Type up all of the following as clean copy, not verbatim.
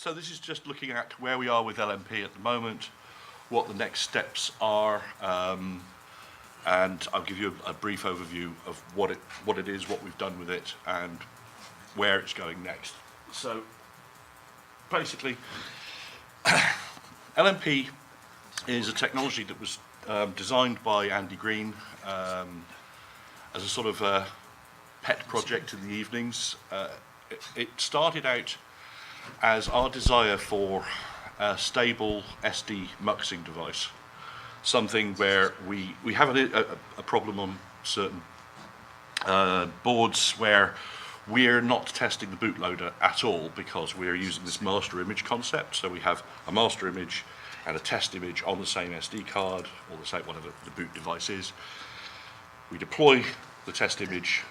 So this is just looking at where we are with LMP at the moment, what the next steps are, and I'll give you a brief overview of what it is, what we've done with it, and where it's going next. So basically, LMP is a technology that was designed by Andy Green as a sort of pet project in the evenings. It started out as our desire for a stable SD muxing device, something where we have a problem on certain boards where we're not testing the bootloader at all because we're using this master image concept. So we have a master image and a test image on the same SD card, or the same, whatever the boot device is. We deploy the test image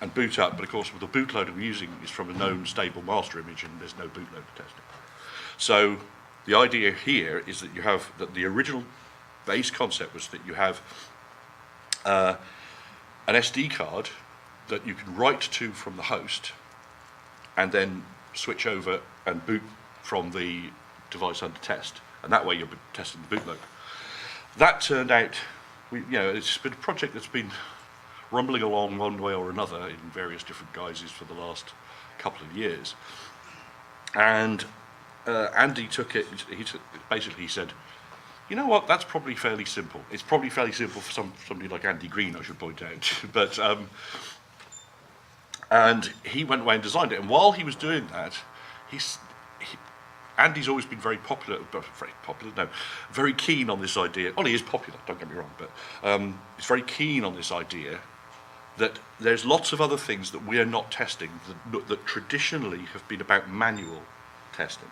and boot up, but of course the bootloader we're using is from a known stable master image and there's no bootloader testing. So the idea here is that you have, that the original base concept was that you have an SD card that you can write to from the host and then switch over and boot from the device under test, and that way you're testing the bootloader. That turned out, it's been a project that's been rumbling along one way or another in various different guises for the last couple of years. And Andy took it, basically he said, you know what, that's probably fairly simple. It's probably fairly simple for somebody like Andy Green, I should point out. But and he went away and designed it. And while he was doing that, Andy's always been very keen on this idea. Well, he is popular, don't get me wrong, but he's very keen on this idea that there's lots of other things that we're not testing that traditionally have been about manual testing.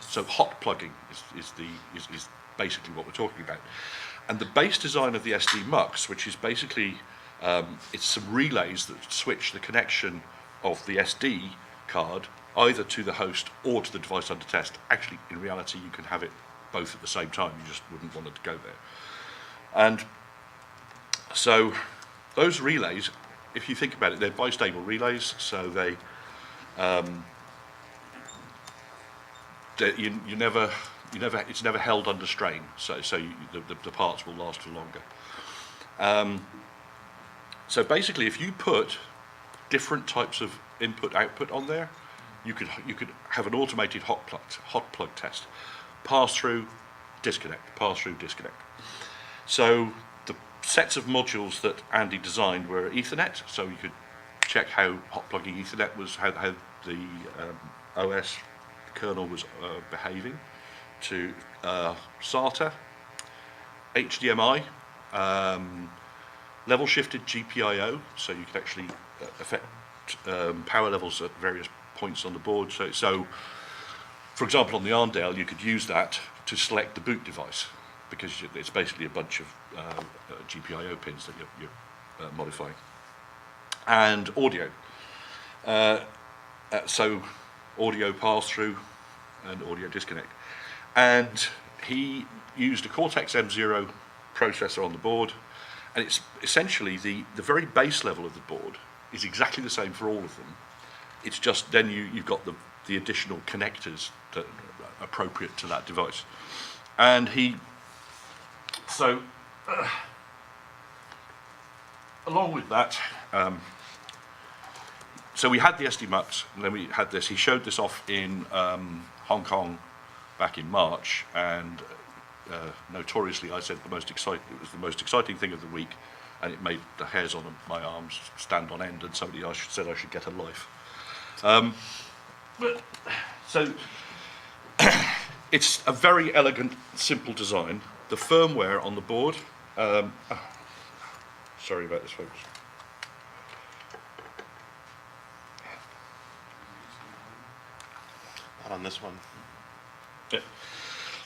So hot plugging is basically what we're talking about. And the base design of the SD Mux, which is basically, it's some relays that switch the connection of the SD card either to the host or to the device under test. Actually, in reality, you can have it both at the same time. You just wouldn't want it to go there. And so those relays, if you think about it, they're bistable relays, so they, it's never held under strain, so the parts will last for longer. So basically, if you put different types of input-output on there, you could have an automated hot plug test, pass through, disconnect, pass through, disconnect. So the sets of modules that Andy designed were Ethernet, so you could check how hot plugging Ethernet was, how the OS kernel was behaving, to SATA, HDMI, level shifted GPIO, so you could actually affect power levels at various points on the board. So for example, on the Arndale, you could use that to select the boot device, because it's basically a bunch of GPIO pins that you're modifying. And audio. So audio pass-through and audio disconnect. And he used a Cortex M0 processor on the board, and it's essentially the very base level of the board is exactly the same for all of them. It's just then you've got the additional connectors that are appropriate to that device. And along with that, so we had the SD Mux, and then we had this. He showed this off in Hong Kong back in March, and notoriously I said it was the most exciting thing of the week, and it made the hairs on my arms stand on end, and somebody said I should get a life. So it's a very elegant, simple design. The firmware on the board, sorry about this, folks. Not on this one. Yeah.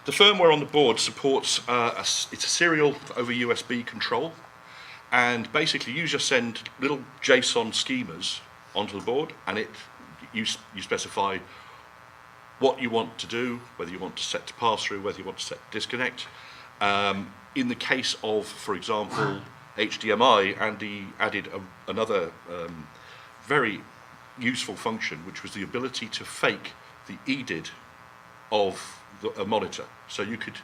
The firmware on the board supports it's a serial over USB control, and basically you just send little JSON schemas onto the board, and you specify what you want to do, whether you want to set to pass through, whether you want to set to disconnect. In the case of, for example, HDMI, Andy added another very useful function, which was the ability to fake the EDID of a monitor. So you could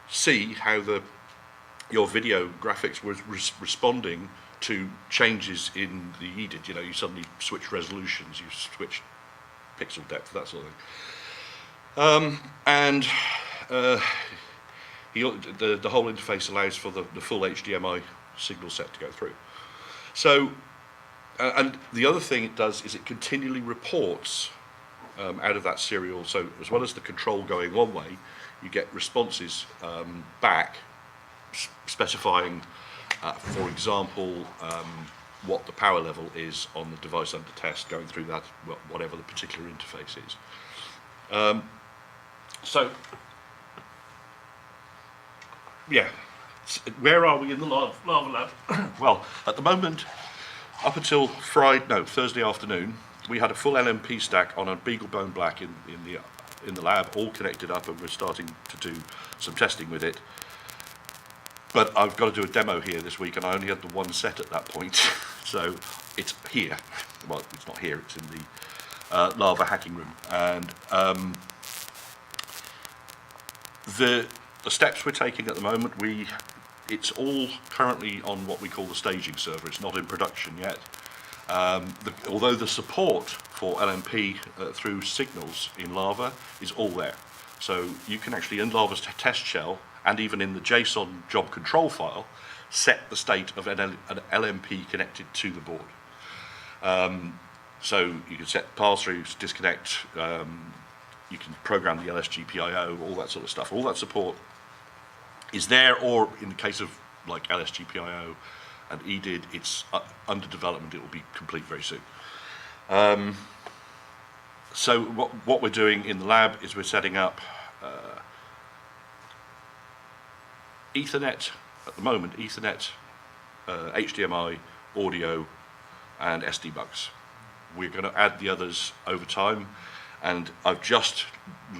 see how your video graphics was responding to changes in the EDID. You know, you suddenly switch resolutions, you switch pixel depth, that sort of thing. The whole interface allows for the full HDMI signal set to go through. So, and the other thing it does is it continually reports out of that serial. So as well as the control going one way, you get responses back specifying, for example, what the power level is on the device under test, going through that, whatever the particular interface is. So, yeah, where are we in the Lava Lab? Well, at the moment, up until Thursday afternoon, we had a full LMP stack on a BeagleBone Black in the lab, all connected up, and we're starting to do some testing with it. But I've got to do a demo here this week, and I only had the one set at that point, so it's here. Well, it's not here; it's in the Lava hacking room, and the steps we're taking at the moment, it's all currently on what we call the staging server. It's not in production yet. Although the support for LMP through signals in Lava is all there. So you can actually, in Lava's test shell, and even in the JSON job control file, set the state of an LMP connected to the board. So you can set pass-throughs, disconnect, you can program the LSGPIO, all that sort of stuff. All that support is there, or in the case of like LSGPIO and EDID, it's under development. It will be complete very soon. So what we're doing in the lab is we're setting up Ethernet at the moment, Ethernet, HDMI, audio, and SD bugs. We're going to add the others over time, and I've just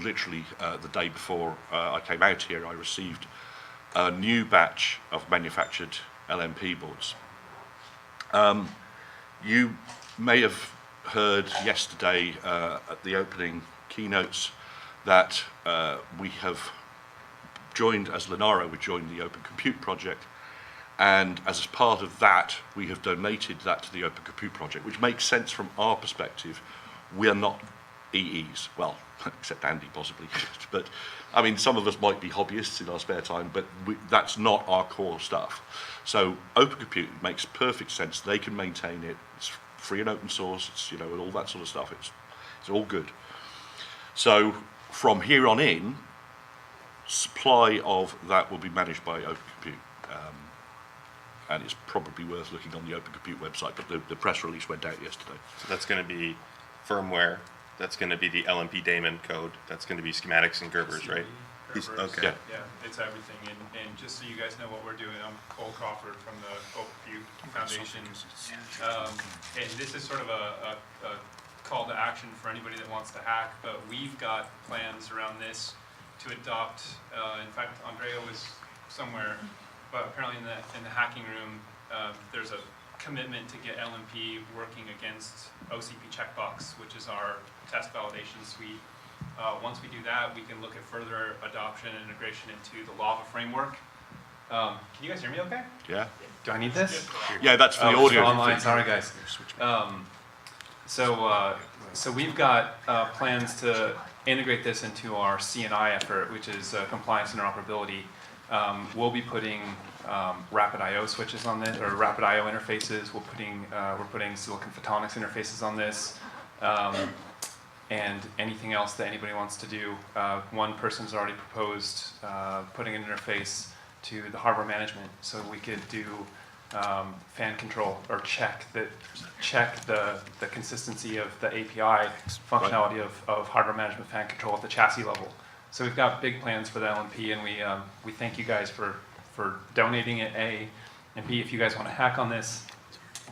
literally the day before I came out here, I received a new batch of manufactured LMP boards. You may have heard yesterday at the opening keynotes that we have joined, as Linaro, we joined the Open Compute project, and as part of that, we have donated that to the Open Compute project, which makes sense from our perspective. We are not EEs, well, except Andy possibly, but I mean, some of us might be hobbyists in our spare time, but that's not our core stuff. So Open Compute makes perfect sense. They can maintain it. It's free and open source. It's, you know, and all that sort of stuff. It's all good. So from here on in, supply of that will be managed by Open Compute. And it's probably worth looking on the Open Compute website, but the press release went out yesterday. So that's going to be firmware, that's going to be the LMP daemon code, that's going to be schematics and Gerbers, right? Okay. Yeah, it's everything. And just so you guys know what we're doing, I'm Cole Crawford from the Open Compute Foundation. And this is sort of a call to action for anybody that wants to hack, but we've got plans around this to adopt, in fact, Andrea was somewhere, but apparently in the hacking room, there's a commitment to get LMP working against OCP checkbox, which is our test validation suite. Once we do that, we can look at further adoption and integration into the Lava framework. Can you guys hear me okay? Yeah. Do I need this? Yeah, that's for the audio. Online, sorry guys. So we've got plans to integrate this into our CNI effort, which is compliance and interoperability. We'll be putting rapid I/O switches on this, or rapid I/O interfaces. We're putting silicon photonics interfaces on this, and anything else that anybody wants to do. One person's already proposed putting an interface to the hardware management, so we could do fan control or check the consistency of the API functionality of hardware management fan control at the chassis level. So we've got big plans for the LMP, and we thank you guys for donating it, A, and B, if you guys want to hack on this,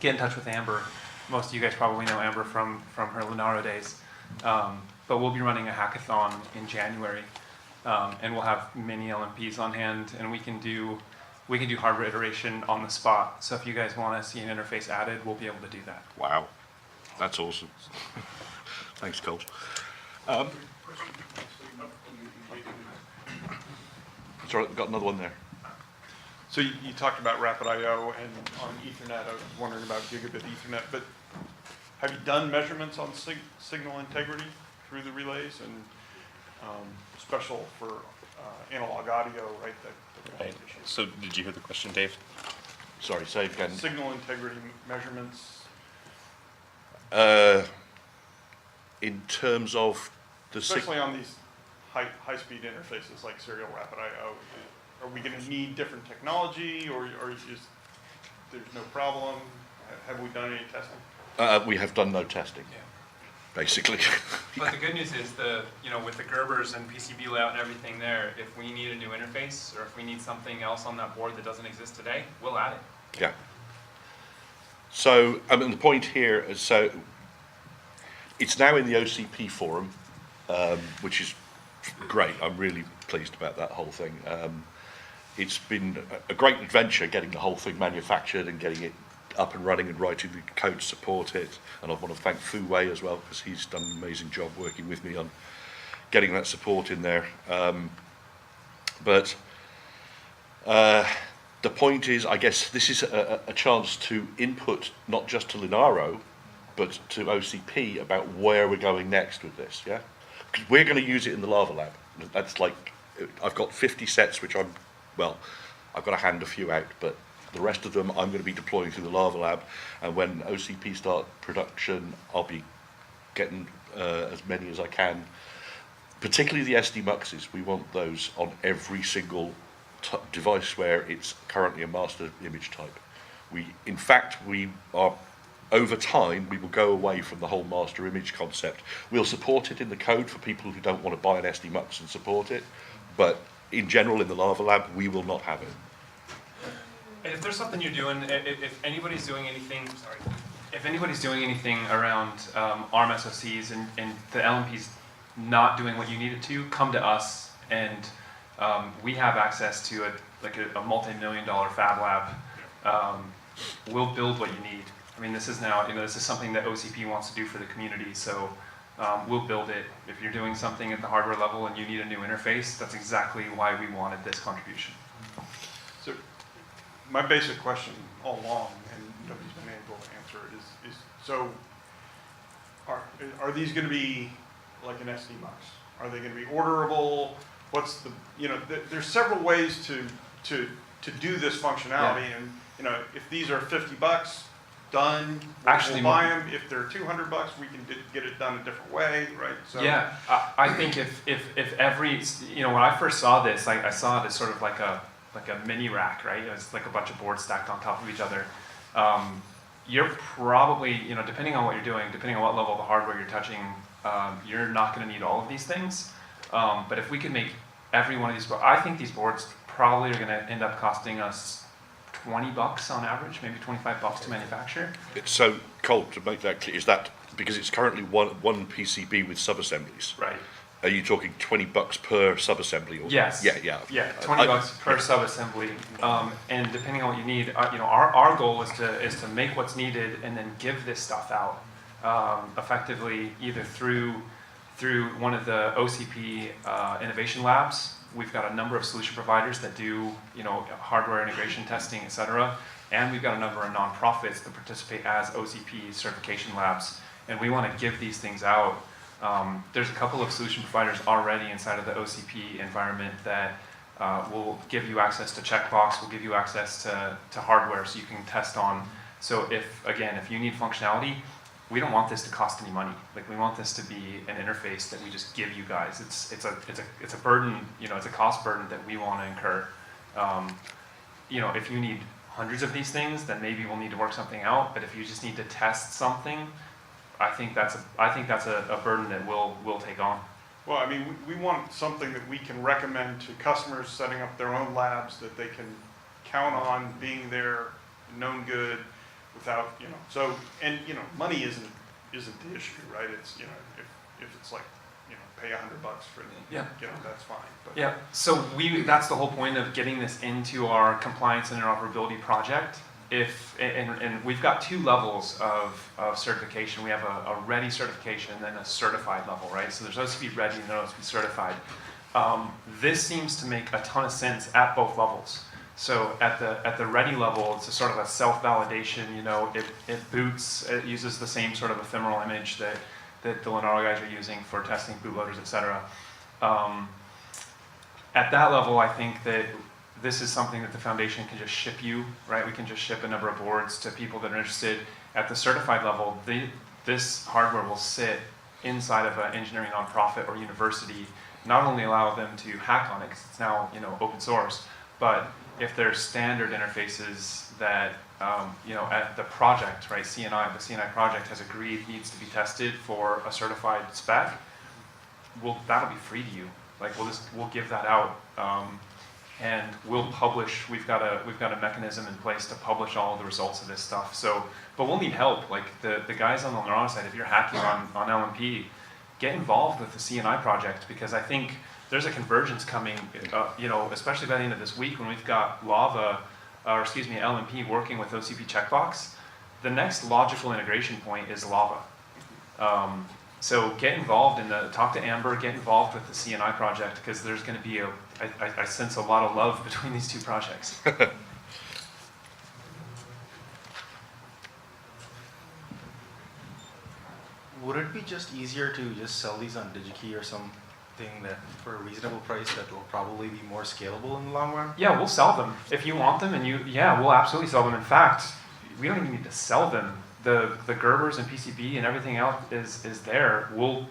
get in touch with Amber. Most of you guys probably know Amber from her Linaro days. But we'll be running a hackathon in January, and we'll have many LMPs on hand, and we can do hardware iteration on the spot. So if you guys want to see an interface added, we'll be able to do that. Wow, that's awesome. Thanks, Cole. Sorry, we've got another one there. So you talked about rapid I/O and on Ethernet. I was wondering about gigabit Ethernet, but have you done measurements on signal integrity through the relays and special for analog audio, right? Right. So did you hear the question, Dave? Sorry, say again. Signal integrity measurements. In terms of the Especially on these high-speed interfaces like serial rapid I/O, are we going to need different technology, or just there's no problem? Have we done any testing? we have done no testing, basically. But the good news is with the Gerbers and PCB layout and everything there, if we need a new interface or if we need something else on that board that doesn't exist today, we'll add it. Yeah. So, I mean, the point here is, so it's now in the OCP forum, which is great. I'm really pleased about that whole thing. It's been a great adventure getting the whole thing manufactured and getting it up and running and writing the code to support it. And I want to thank Fu Wei as well, because he's done an amazing job working with me on getting that support in there. But the point is, I guess this is a chance to input not just to Linaro, but to OCP about where we're going next with this, yeah? Because we're going to use it in the Lava Lab. That's like, I've got 50 sets, which I've got to hand a few out, but the rest of them I'm going to be deploying through the Lava Lab, and when OCP start production, I'll be getting as many as I can, particularly the SD muxes. We want those on every single device where it's currently a master image type. In fact, over time, we will go away from the whole master image concept. We'll support it in the code for people who don't want to buy an SD mux and support it, but in general, in the Lava Lab, we will not have it. And if there's something you're doing, if anybody's doing anything, if anybody's doing anything around ARM SoCs and the LMP's not doing what you need it to, come to us, and we have access to a multi-million-dollar fab lab. We'll build what you need. I mean, this is something that OCP wants to do for the community, so we'll build it. If you're doing something at the hardware level and you need a new interface, that's exactly why we wanted this contribution. So my basic question all along, and nobody's been able to answer it, is so are these going to be like an SD mux? Are they going to be orderable? What's the, there's several ways to do this functionality, and if these are $50, done. Actually, we'll buy them. If they're $200, we can get it done a different way, right? So yeah, I think if every, when I first saw this, I saw it as sort of like a mini rack, right? It was like a bunch of boards stacked on top of each other. You're probably, depending on what you're doing, depending on what level of the hardware you're touching, you're not going to need all of these things. But if we could make every one of these boards, I think these boards probably are going to end up costing us $20 on average, maybe $25 to manufacture. So, Cole, to make that clear, is that because it's currently one PCB with sub-assemblies? Right. Are you talking $20 per sub-assembly? Yes. Yeah. Yeah, $20 per sub-assembly, and depending on what you need, our goal is to make what's needed and then give this stuff out effectively, either through one of the OCP innovation labs. We've got a number of solution providers that do hardware integration testing, et cetera, and we've got a number of nonprofits that participate as OCP certification labs, and we want to give these things out. There's a couple of solution providers already inside of the OCP environment that will give you access to Checkbox, will give you access to hardware so you can test on. So if you need functionality, we don't want this to cost any money. Like, we want this to be an interface that we just give you guys. It's a burden, it's a cost burden that we want to incur. If you need hundreds of these things, then maybe we'll need to work something out. But if you just need to test something, I think that's a burden that we'll take on. Well, I mean, we want something that we can recommend to customers setting up their own labs that they can count on being there, known good, without, so, and, money isn't the issue, right? It's, if it's like, pay $100 for it, Yeah. That's fine. But Yeah, so that's the whole point of getting this into our compliance and interoperability project, and we've got two levels of certification. We have a ready certification and then a certified level, right? So there's OCP ready and then OCP certified. This seems to make a ton of sense at both levels. So at the ready level, it's a sort of a self-validation. You know, it boots. It uses the same sort of ephemeral image that the Linaro guys are using for testing bootloaders, etc. At that level, I think that this is something that the foundation can just ship you, right? We can just ship a number of boards to people that are interested. At the certified level, this hardware will sit inside of an engineering nonprofit or university, not only allow them to hack on it, because it's now, you know, open source, but if there's standard interfaces that, you know, at the project, right, the CNI project has agreed needs to be tested for a certified spec, that'll be free to you. Like, we'll give that out, and we'll publish. We've got a mechanism in place to publish all of the results of this stuff. So, but we'll need help. Like the guys on the Linaro side, if you're hacking on LMP, get involved with the CNI project, because I think there's a convergence coming. You know, especially by the end of this week when we've got LMP working with OCP checkbox. The next logical integration point is Lava. So get involved talk to Amber, get involved with the CNI project, because there's going to be I sense a lot of love between these two projects. Would it be just easier to just sell these on DigiKey or something that for a reasonable price that will probably be more scalable in the long run? Yeah, we'll sell them. If you want them, we'll absolutely sell them. In fact, we don't even need to sell them. The Gerbers and PCB and everything else is there. We'll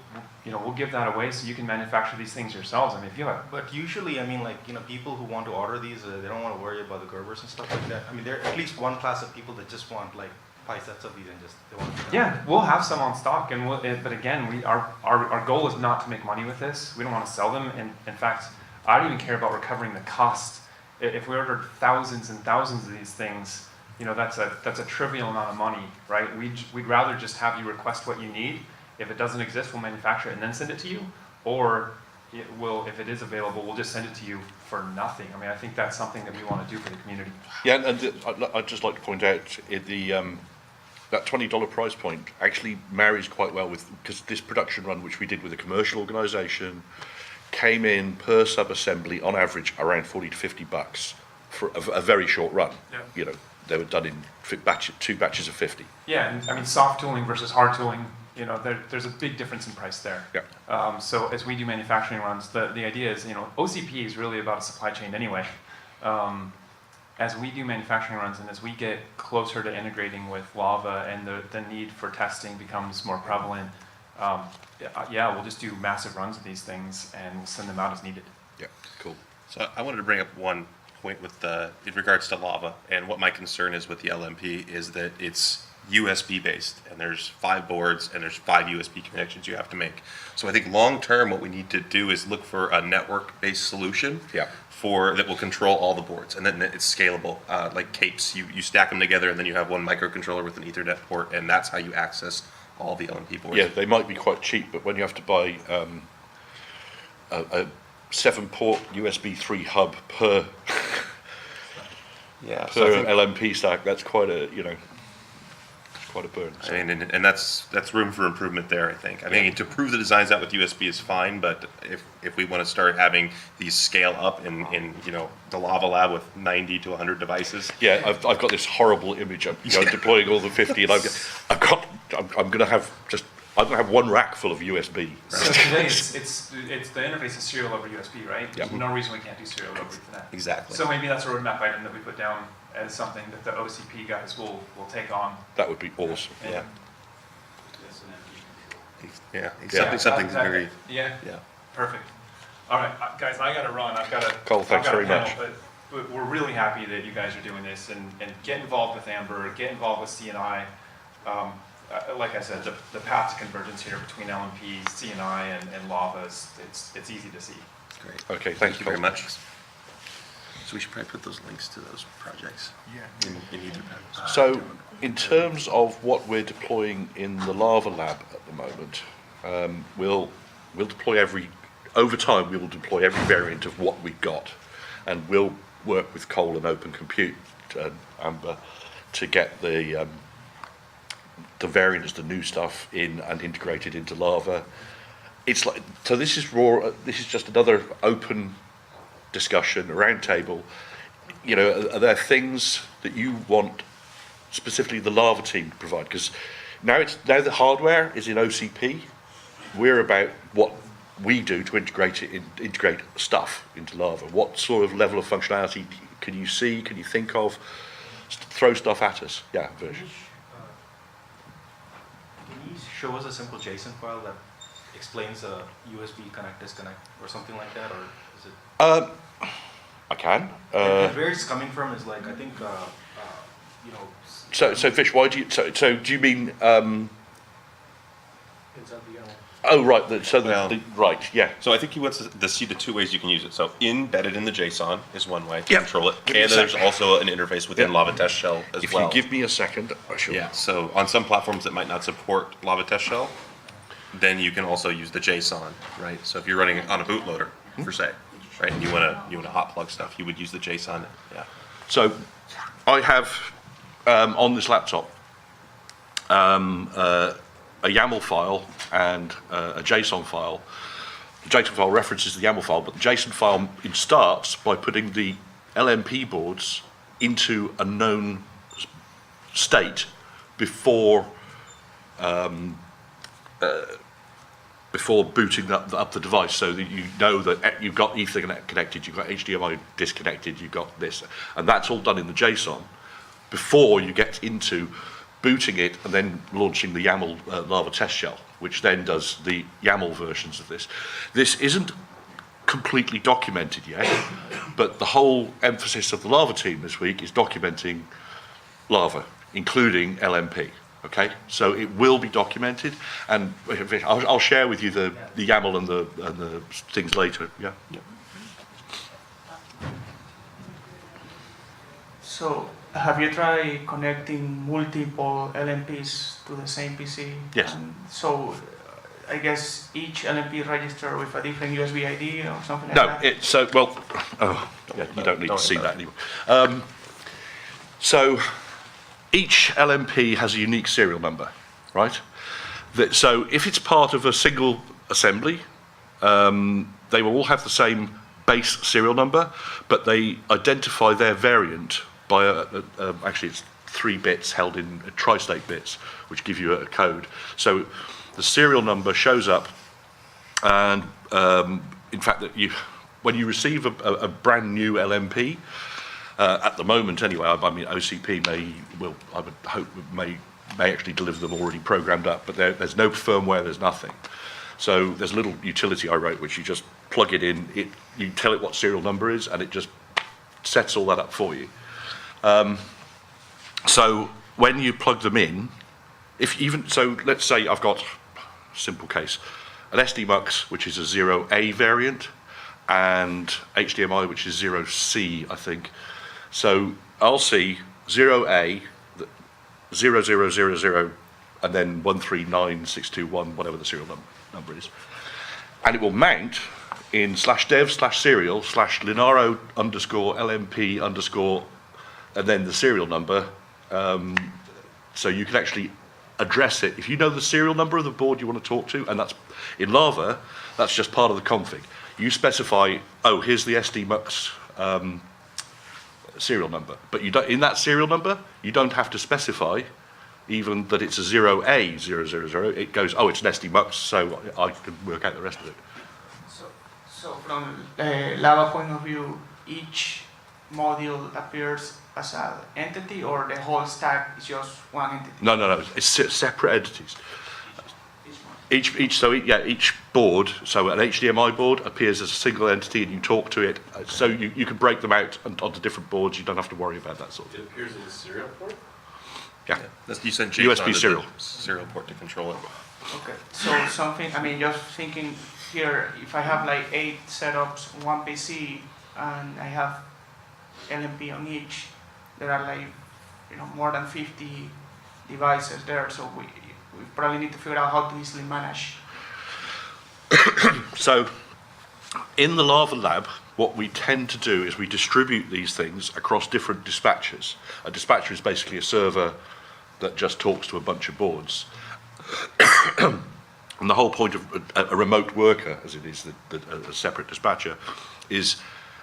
give that away so you can manufacture these things yourselves. I mean, if you have. But usually, I mean, like, you know, people who want to order these, they don't want to worry about the Gerbers and stuff like that. I mean, there are at least one class of people that just want like 5 sets of these and they want to. Yeah, we'll have some on stock, and but again, our goal is not to make money with this. We don't want to sell them, and in fact, I don't even care about recovering the cost. If we ordered thousands and thousands of these things, you know, that's a trivial amount of money, right? We'd rather just have you request what you need. If it doesn't exist, we'll manufacture it and then send it to you, or if it is available, we'll just send it to you for nothing. I mean, I think that's something that we want to do for the community. Yeah, and I'd just like to point out that $20 price point actually marries quite well with, because this production run, which we did with a commercial organisation, came in per sub-assembly on average around 40 to 50 bucks for a very short run. Yeah. You know, they were done in two batches of 50. Yeah, and I mean, soft tooling versus hard tooling, you know, there's a big difference in price there. Yeah. So as we do manufacturing runs, the idea is, you know, OCP is really about a supply chain anyway. As we do manufacturing runs and as we get closer to integrating with Lava and the need for testing becomes more prevalent, we'll just do massive runs of these things and we'll send them out as needed. Yeah, cool. So I wanted to bring up one point in regards to Lava, and what my concern is with the LMP is that it's USB based, and there's 5 boards and there's 5 USB connections you have to make. So I think long term what we need to do is look for a network based solution that will control all the boards, and then it's scalable, like capes. You stack them together and then you have one microcontroller with an Ethernet port, and that's how you access all the LMP boards. Yeah, they might be quite cheap, but when you have to buy a 7-port USB 3 hub per LMP stack, that's quite a burn. So. I mean, and that's room for improvement there, I think. I mean, to prove the designs out with USB is fine, but if we want to start having these scale up in you know, the Lava Lab with 90 to 100 devices. Yeah, I've got this horrible image of deploying all the 50, and I'm going to have one rack full of USB. So today it's the interface is serial over USB, right? There's Yeah. no reason we can't do serial over Ethernet. Exactly. So maybe that's a roadmap item that we put down as something that the OCP guys will take on. That would be awesome. Yeah. Yeah, Yeah. something very. Yeah. Yeah. Perfect. All right, guys, I got to run. Cole, thanks very much. But we're really happy that you guys are doing this and get involved with Amber, get involved with CNI. Like I said, the path to convergence here between LMP, CNI, and Lava it's easy to see. Great. Okay, Thank you very Cole. much. So we should probably put those links to those projects in Etherpad. So, in terms of what we're deploying in the Lava Lab at the moment, we'll deploy over time we will deploy every variant of what we've got, and we'll work with Cole and Open Compute, Amber, to get the variants, the new stuff in and integrated into Lava. It's like, so this is raw. This is just another open discussion, a round table. You know, are there things that you want specifically the Lava team to provide? Because now the hardware is in OCP. We're about what we do to integrate stuff into Lava. What sort of level of functionality can you see? Can you think of? Throw stuff at us. Yeah, version. Can you show us a simple JSON file that explains a USB connect disconnect or something like that, or is it? I can. And where it's coming from is like, I think, you know. So Fish, why do you? So do you mean? It's at the Oh, right. Well- Right. Yeah. So I think he wants to see the two ways you can use it. So embedded in the JSON is one way to Yep. control it, Give me a and then there's sec. also an interface within Yep. Lava Test Shell as If well. you give me a second, I shall. Yeah. So on some platforms that might not support Lava Test Shell, then you can also use the JSON, right? So if you're running it on a bootloader, per se, right, and you want to hot plug stuff, you would use the JSON. Yeah. So I have on this laptop a YAML file and a JSON file. The JSON file references the YAML file, but the JSON file starts by putting the LMP boards into a known state before booting up the device, so that you know that you've got Ethernet connected, you've got HDMI disconnected, you've got this, and that's all done in the JSON before you get into booting it and then launching the YAML Lava Test Shell, which then does the YAML versions of this. This isn't completely documented yet, but the whole emphasis of the Lava team this week is documenting Lava, including LMP. Okay, so it will be documented, and I'll share with you the YAML and the things later. Yeah. So, have you tried connecting multiple LMPs to the same PC? Yes. And so, I guess each LMP register with a different USB ID or something like No, that? you don't need to see that anymore. So each LMP has a unique serial number, right? So if it's part of a single assembly, they will all have the same base serial number, but they identify their variant by actually it's 3 bits held in tri-state bits, which give you a code. So the serial number shows up, and in fact, when you receive a brand new LMP, at the moment anyway, I mean OCP I would hope may actually deliver them already programmed up, but there's no firmware, there's nothing. So there's a little utility I wrote which you just plug it in, you tell it what serial number is, and it just sets all that up for you. So when you plug them in, so let's say I've got, simple case, an SDMux which is a 0A variant, and HDMI which is 0C, I think. So I'll see 0A, 0000, and then 139621, whatever the serial number is. And it will mount in /dev/serial /Linaro _LMP _ and then the serial number. So you can actually address it. If you know the serial number of the board you want to talk to, and that's in Lava, that's just part of the config. You specify, oh, here's the SDMux serial number. But you don't, in that serial number, you don't have to specify even that it's a 0A000. It goes, oh, it's an SDMux, so I can work out the rest of it. So from Lava point of view, each module appears as an entity, or the whole stack is just one entity? No, it's separate entities. Each one. Each board, so an HDMI board appears as a single entity, and you talk to it. So you can break them out onto different boards. You don't have to worry about that sort of thing. It appears as a serial port? Yeah. You send JSON USB to serial. the serial port to control it. Okay, so something, I mean, just thinking here, if I have like 8 setups on one PC, and I have LMP on each, there are like, more than 50 devices there, so we probably need to figure out how to easily manage. So in the Lava Lab, what we tend to do is we distribute these things across different dispatchers. A dispatcher is basically a server that just talks to a bunch of boards. And the whole point of a remote worker, as it is a separate dispatcher, is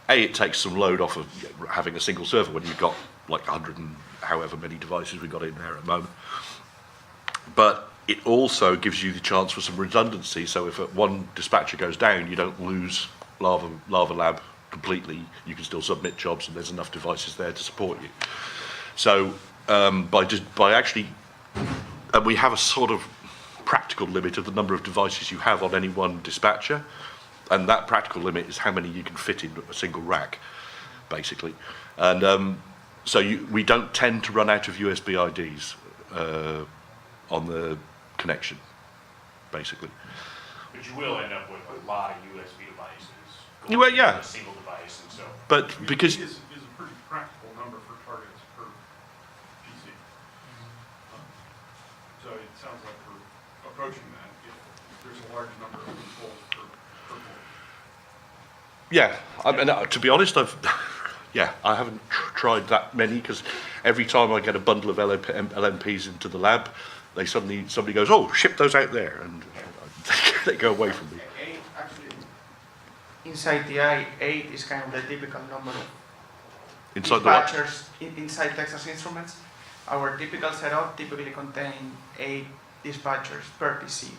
A, it takes some load off of having a single server when you've got like 100 and however many devices we've got in there at the moment. But it also gives you the chance for some redundancy, so if one dispatcher goes down, you don't lose Lava Lab completely. You can still submit jobs and there's enough devices there to support you. So by actually, and we have a sort of practical limit of the number of devices you have on any one dispatcher, and that practical limit is how many you can fit in a single rack, basically. And so we don't tend to run out of USB IDs on the connection, basically. But you will end up with a lot of USB devices. Well, yeah. To a single device, and so. But because Is a pretty practical number for targets per PC. So it sounds like we're approaching that, if there's a large number of controls per board. yeah, I mean, to be honest, I haven't tried that many, because every time I get a bundle of LMPs into the lab, somebody goes, oh, ship those out there, and they go away from me. 8, actually, inside the eye, 8 is kind of the typical number of Inside the what? dispatchers inside Texas Instruments. Our typical setup typically contain 8 dispatchers per PC,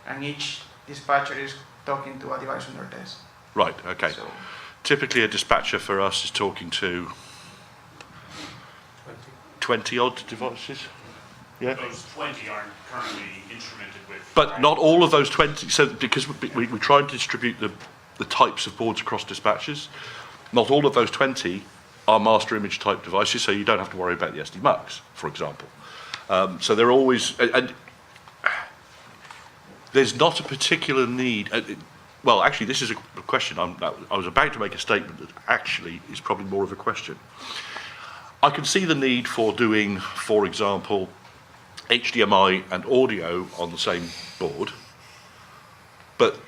and each dispatcher is talking to a device on their desk. Right, okay. So, Typically a dispatcher for us is talking to 20 odd devices. Yeah. Those 20 aren't currently instrumented with. But not all of those 20, so because we try and distribute the types of boards across dispatchers, not all of those 20 are master image type devices, so you don't have to worry about the SD MUX, for example. So they're always, and there's not a particular need. Well, actually, this is a question. I was about to make a statement that actually is probably more of a question. I can see the need for doing, for example, HDMI and audio on the same board, but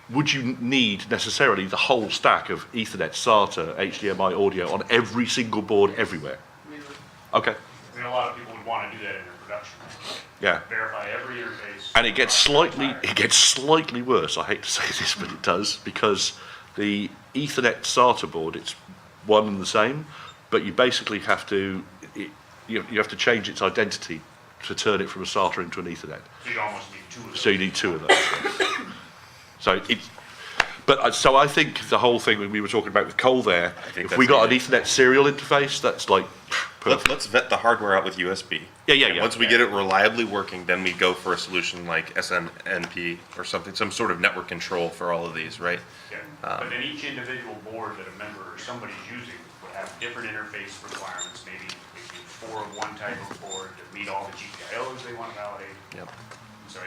would you need necessarily the whole stack of Ethernet, SATA, HDMI audio on every single board everywhere? Okay. I mean, a lot of people would want to do that in their production. Yeah. Verify every interface. And it gets slightly worse. I hate to say this, but it does, because the Ethernet SATA board, it's one and the same, but you basically have to you have to change its identity to turn it from a SATA into an Ethernet. So you almost need 2 of those. So you need 2 of those. So I think the whole thing we were talking about with Cole there, think if we that's got an Ethernet serial interface, that's like perfect. Let's vet the hardware out with USB. Yeah. And once we get it reliably working, then we go for a solution like SNMP or something, some sort of network control for all of these, right? Yeah. But then each individual board that a member or somebody's using would have different interface requirements, maybe 4 of one type of board to meet all the GPIOs they want to validate. Yep. So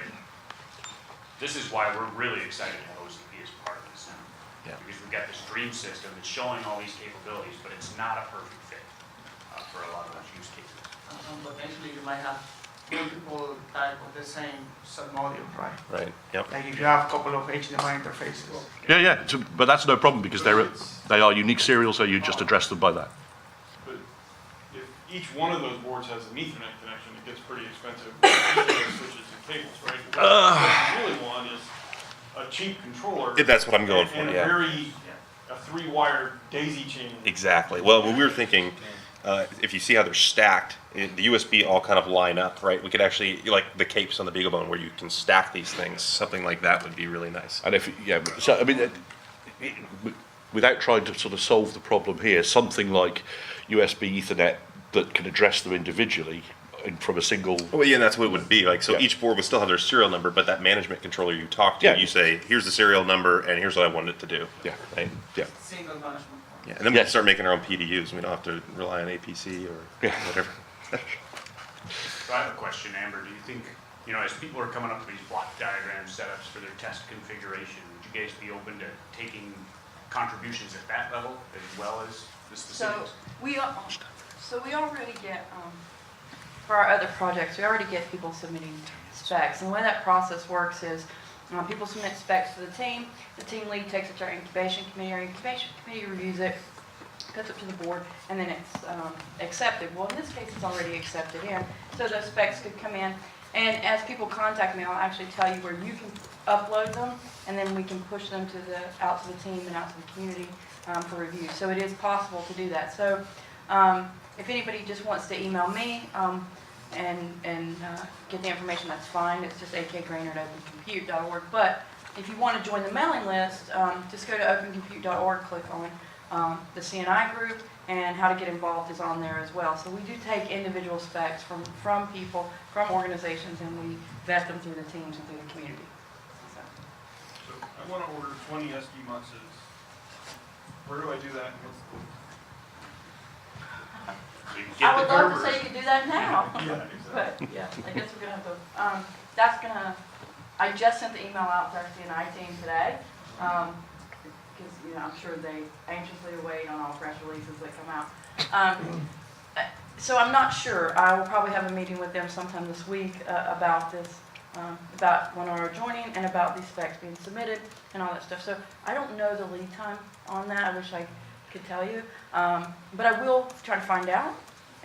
this is why we're really excited to have OCP as part of this now. Yeah. Because we've got this dream system that's showing all these capabilities, but it's not a perfect fit for a lot of those use cases. potentially you might have multiple type of the same submodule, right? Right, yep. Like if you have a couple of HDMI interfaces. Yeah. But that's no problem, because they are unique serials, so you just address them by that. But if each one of those boards has an Ethernet connection, it gets pretty expensive with Ethernet switches and cables, right? What you really want is a cheap controller. That's what I'm going for, and yeah. a 3-wire daisy chain. Exactly. Well, when we were thinking, if you see how they're stacked, the USB all kind of line up, right? We could actually, like the capes on the BeagleBone, where you can stack these things. Something like that would be really nice. And so I mean, without trying to sort of solve the problem here, something like USB Ethernet that can address them individually from a single. Well, yeah, and that's what it would be. Like, so Yeah. each board would still have their serial number, but that management controller you talk to, Yeah. you say, here's the serial number, and here's what I want it to do. Yeah. Right? Yeah. Single management. Yeah. And then we can Yes. start making our own PDUs. We don't have to rely on APC or Yeah. whatever. So I have a question, Amber. Do you think, as people are coming up with these block diagram setups for their test configuration, would you guys be open to taking contributions at that level as well as the specifics? So we already get, for our other projects, we already get people submitting specs. And the way that process works is People submit specs to the team lead takes it to our incubation committee, our incubation committee reviews it, goes up to the board, and then it's accepted. Well, in this case, it's already accepted in, so those specs could come in. And as people contact me, I'll actually tell you where you can upload them, and then we can push them out to the team and out to the community for review. So it is possible to do that. So if anybody just wants to email me and get the information, that's fine. It's just akgrainer@opencompute.org. But if you want to join the mailing list, just go to opencompute.org, click on the CNI group, and how to get involved is on there as well. So we do take individual specs from people, from organizations, and we vet them through the teams and through the community. So I want to order 20 SD muxes. Where do I do that? So you can get I the would love to Gerbers. say you could do that now. Yeah, exactly. But, yeah, I guess we're gonna have to, that's gonna, I just sent the email out to our CNI team today, because, you know, I'm sure they anxiously await on all press releases that come out. So I'm not sure, I will probably have a meeting with them sometime this week, about this, about Linaro joining and about these specs being submitted and all that stuff. So I don't know the lead time on that, I wish I could tell you, but I will try to find out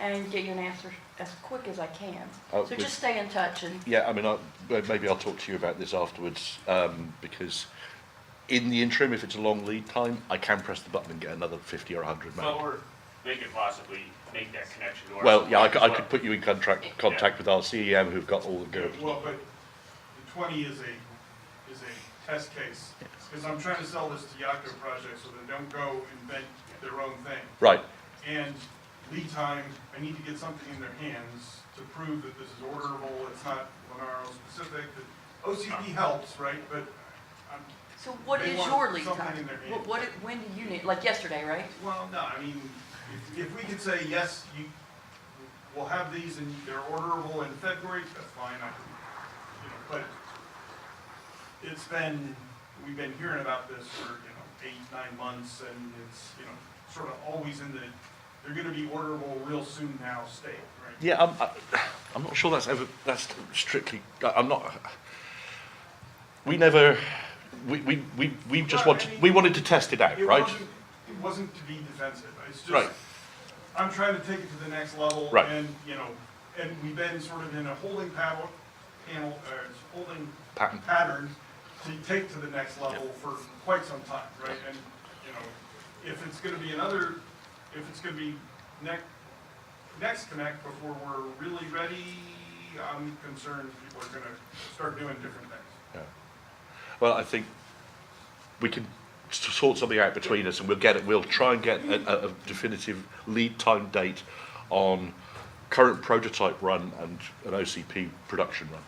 and get you an answer as quick as I can. Oh, So just stay in touch and, Yeah, I mean, maybe I'll talk to you about this afterwards, because in the interim, if it's a long lead time, I can press the button and get another 50 or 100 meg. Or they could possibly make that connection to our. Well, yeah, supply I as well. could put you in contact with our CEM, who've got all the good. Well, but the 20 is a test case, because I'm trying to sell this to Yako project so they don't go invent their own thing. Right. And lead time, I need to get something in their hands to prove that this is orderable, it's not Linaro specific, that OCP helps, right, but so what They is want your lead something time? in their hand. When do you need, like yesterday, right? well, no, I mean, if we could say, yes, we'll have these and they're orderable in February, that's fine, but we've been hearing about this for, 8-9 months, and it's, sort of always in they're gonna be orderable real soon now state, right? Yeah, I'm not sure that's strictly, I'm not, we never, we just we wanted to test it out, right? It wasn't to be defensive, it's just, Right. I'm trying to take it to the next level, Right. and, and we've been sort of in a holding holding Pattern. pattern to take to the next level for quite some time, right? And, if it's gonna be next connect before we're really ready, I'm concerned people are gonna start doing different things. Yeah. Well, I think we can sort something out between us, and we'll try and get a definitive lead time date on current prototype run and an OCP production run,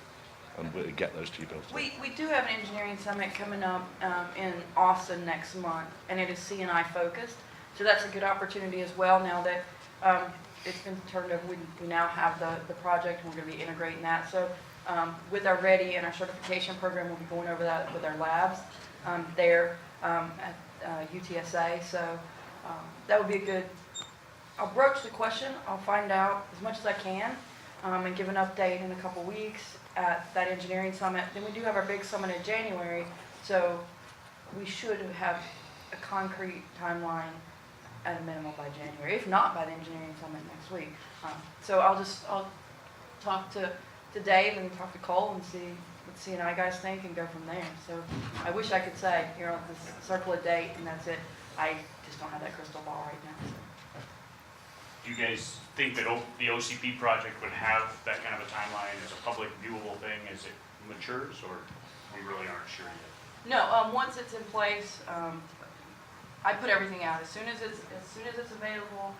and we'll get those to you both. We do have an engineering summit coming up in Austin next month, and it is CNI focused. So that's a good opportunity as well, now that it's been turned over. We now have the project, and we're going to be integrating that. So with our READY and our certification program, we'll be going over that with our labs there at UTSA. So that would be a good, I'll broach the question, I'll find out as much as I can, and give an update in a couple weeks at that engineering summit. Then we do have our big summit in January, so we should have a concrete timeline at a minimum by January, if not by the engineering summit next week. So I'll talk to Dave and talk to Cole and see what CNI guys think and go from there. So I wish I could say, this circle a date and that's it. I just don't have that crystal ball right now. So. Do you guys think that the OCP project would have that kind of a timeline as a public viewable thing as it matures, or we really aren't sure yet? No, once it's in place, I put everything out as soon as it's available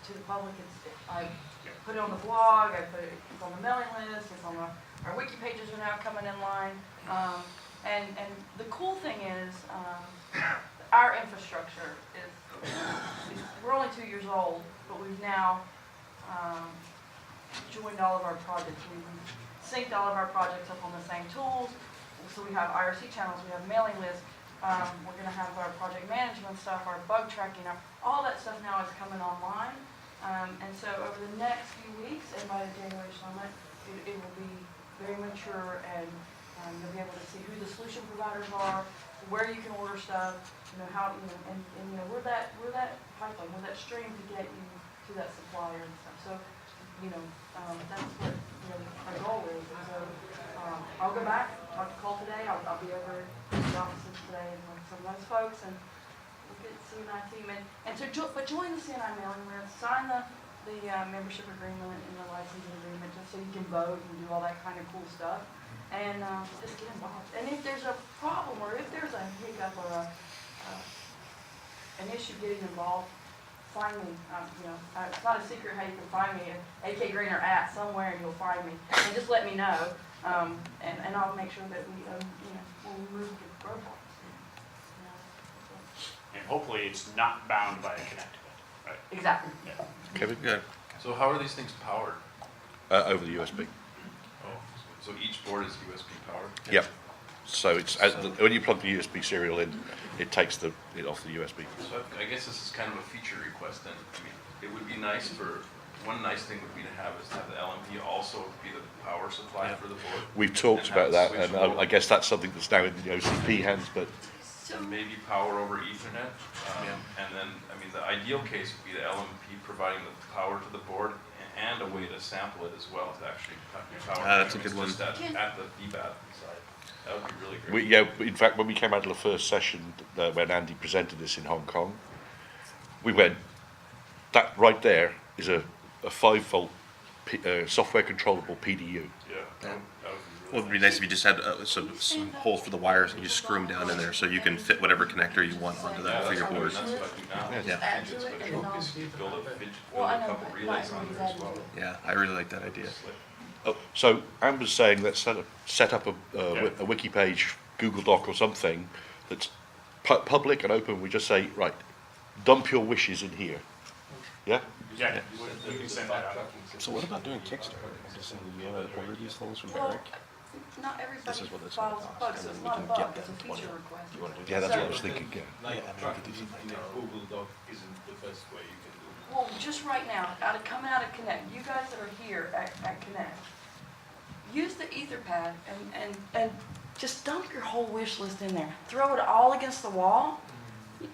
to the public. I put it on the blog. It's on the mailing list. It's on our wiki pages are now coming in line. And the cool thing is our infrastructure is we're only 2 years old, but we've now joined all of our projects. We've synced all of our projects up on the same tools. So we have IRC channels, we have mailing lists, we're going to have our project management stuff, our bug tracking, all that stuff now is coming online. And so over the next few weeks, and by the January summit, it will be very mature, and you'll be able to see who the solution providers are, where you can order stuff, how, and where that pipeline, where that stream to get you to that supplier and stuff. So, that's what, our goal is. And so, I'll go back, talk to Cole today, I'll be over at the offices today and with some of those folks, and look at the CNI team, but join the CNI mailing list, sign the membership agreement and the licensing agreement, just so you can vote and do all that kind of cool stuff, and just get involved. And if there's a problem, or if there's a hiccup or an issue getting involved, find me. It's not a secret how you can find me at AK Green or at somewhere, and you'll find me. And just let me know, and I'll make sure that we, we'll remove the roadblocks. And hopefully it's not bound by a connect event, right? Exactly. Yeah. Kevin? Good. So how are these things powered? Over the USB. Oh, so each board is USB powered? Yep. So it's when you plug the USB serial in, it takes it off the USB. So I guess this is kind of a feature request then. I mean, it would be nice one nice thing would be to have the LMP also be the power supply for the board. We've talked And about have that, it and switch over. I guess that's something that's now in the OCP hands, but And maybe power over Ethernet. And then, I mean, the ideal case would be the LMP providing the power to the board and a way to sample it as well to actually power. That's a good one. Just at the DBAT side. That would be really great. in fact, when we came out of the first session, when Andy presented this in Hong Kong, we went, that right there is a 5-volt software controllable PDU. Yeah. That would be really Well, it'd be nice if you just had some holes for the wires and you just screw them down in there so you can fit whatever connector you want onto that for your board. That's what I do now. Yeah. Add to it, and then I'll. Build Well, I a know, couple but relays on there as well. Yeah, I really like that idea. Oh, so Amber's saying let's set up a wiki page, Google Doc or something that's public and open. We just say, right, dump your wishes in here. Yeah? Yeah, we can send that out. So what about doing Kickstarter? Just saying you want to order these things from Well, Eric? not everybody This is what it's gonna files cost, bugs, so and it's then we not a can bug, get it's a them feature 20. request. You want to do Yeah, that's what I So- was thinking, yeah. Yeah, I mean, we could do something like that. Google Doc isn't the best way you can do it. Well, just right now, coming out of Connect, you guys that are here at Connect, use the Etherpad and just dump your whole wish list in there. Throw it all against the wall,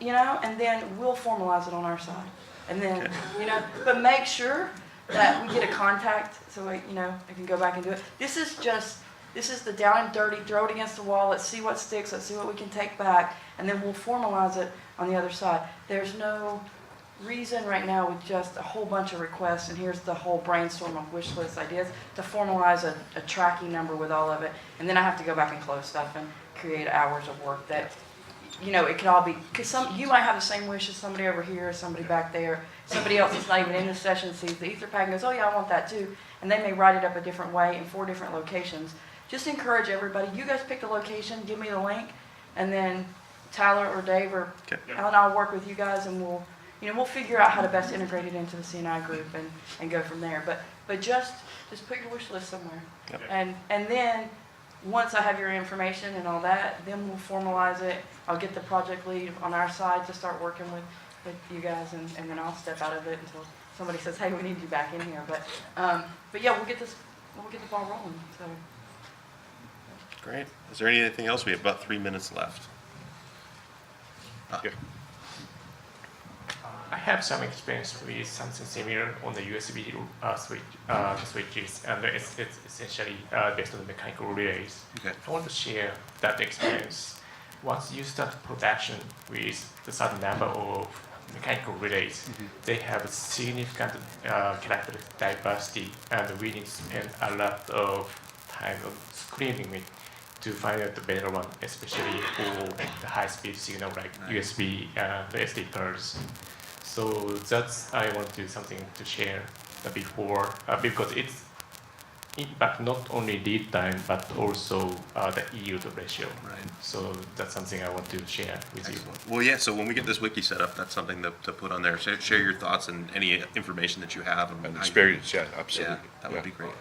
and then we'll formalize it on our side. And then, but make sure that we get a contact so I can go back and do it. This is the down and dirty, throw it against the wall, let's see what sticks, let's see what we can take back, and then we'll formalize it on the other side. There's no reason right now with just a whole bunch of requests, and here's the whole brainstorm of wish list ideas, to formalize a tracking number with all of it, and then I have to go back and close stuff and create hours of work that, it could all be, because you might have the same wish as somebody over here, somebody back there, somebody else that's not even in the session sees the Etherpad and goes, oh yeah, I want that too, and they may write it up a different way in 4 different locations. Just encourage everybody, you guys pick the location, give me the link, and then Tyler or Dave or Alan, I'll work with you guys, and we'll figure out how to best integrate it into the CNI group and go from there. But just put your wish list somewhere. Yep. And then, once I have your information and all that, then we'll formalize it. I'll get the project lead on our side to start working with you guys, and then I'll step out of it until somebody says, hey, we need you back in here. But yeah, we'll get the ball rolling. So. Great. Is there anything else? We have about 3 minutes left. Yeah. I have some experience with something similar on the USB switches, and it's essentially based on the mechanical relays. Okay. I want to share that experience. Once you start production with the certain number of mechanical relays, they have a significant characteristic diversity, and we need to spend a lot of time on screening it to find out the better one, especially for the high-speed signal like USB and the SD cards. So I want to do something to share before, because it's impact not only lead time but also the yield ratio. Right. So that's something I want to share with you. Excellent. Well, yeah, so when we get this wiki set up, that's something to put on there. Share your thoughts and any information that you have. And how you- experience, yeah, absolutely. Yeah, that would be great.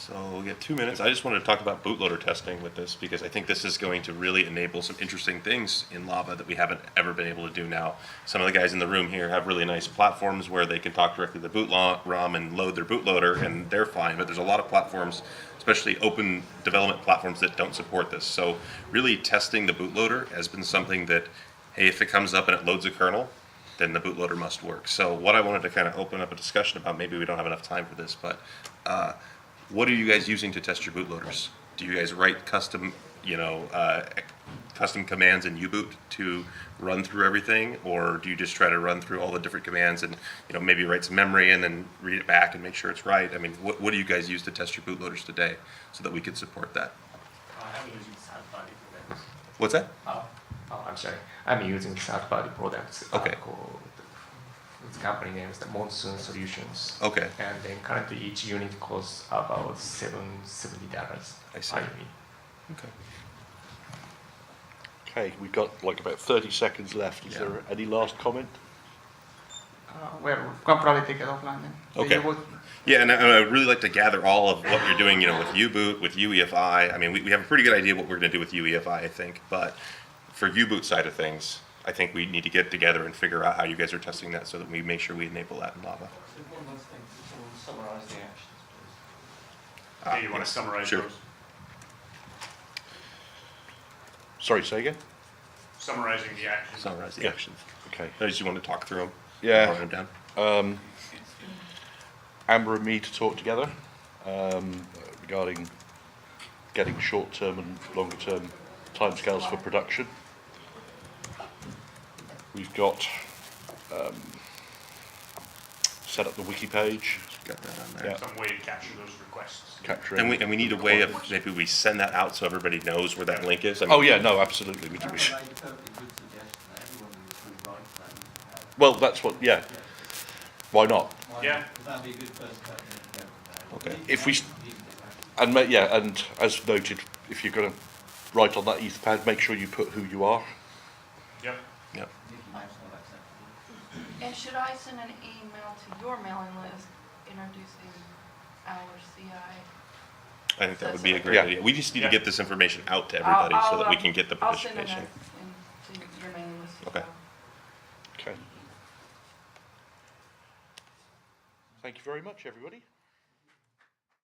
So we'll get 2 minutes. I just wanted to talk about bootloader testing with this because I think this is going to really enable some interesting things in Lava that we haven't ever been able to do now. Some of the guys in the room here have really nice platforms where they can talk directly to the boot ROM and load their bootloader, and they're fine. But there's a lot of platforms, especially open development platforms, that don't support this. So really testing the bootloader has been something that, hey, if it comes up and it loads a kernel, then the bootloader must work. So what I wanted to kind of open up a discussion about, maybe we don't have enough time for this, but what are you guys using to test your bootloaders? Do you guys write custom, custom commands in U-boot to run through everything, or do you just try to run through all the different commands and maybe write some memory and then read it back and make sure it's right? I mean, what do you guys use to test your bootloaders today so that we could support that? I'm using third-party products. What's that? I'm sorry. I'm using third-party products. Okay. Called, the company name is the Monsoon Solutions. Okay. And then currently each unit costs about $70. I see. per unit. Okay. Okay, we've got like about 30 seconds left. Is there any last comment? Well, we can probably take it offline then. So Okay. you would- Yeah, and I would really like to gather all of what you're doing, with U-boot, with UEFI. I mean, we have a pretty good idea what we're going to do with UEFI, I think, but for U-boot side of things, I think we need to get together and figure out how you guys are testing that so that we make sure we enable that in Lava. One last thing, summarize the actions, please. Hey, you want to summarize Sure. those? Sorry, say again? Summarizing the actions. Summarize the Yeah. actions. Okay. I just want to talk through them. Yeah. Write them down. Amber and me to talk together regarding getting short-term and longer-term timescales for production. We've got set up the wiki page, Got that on there. Yeah. Some way to capture those requests. capturing. And we need a way of, maybe we send that out so everybody knows where that link is. I mean, Oh yeah, no, absolutely. We do. I made a perfectly good suggestion that everyone would write them. Well, that's what. Yeah. Why not? Yeah. That'd be a good first cut. Okay. If we and and as noted, if you're going to write on that Etherpad, make sure you put who you are. Yep. Yep. And should I send an email to your mailing list introducing our CI? I think that would be a great Yeah. idea. We just need to Yeah. get this information out to everybody so that we I'll, can get the I'll send a participation. note to your mailing list. as Okay. well. Okay. Thank you very much, everybody.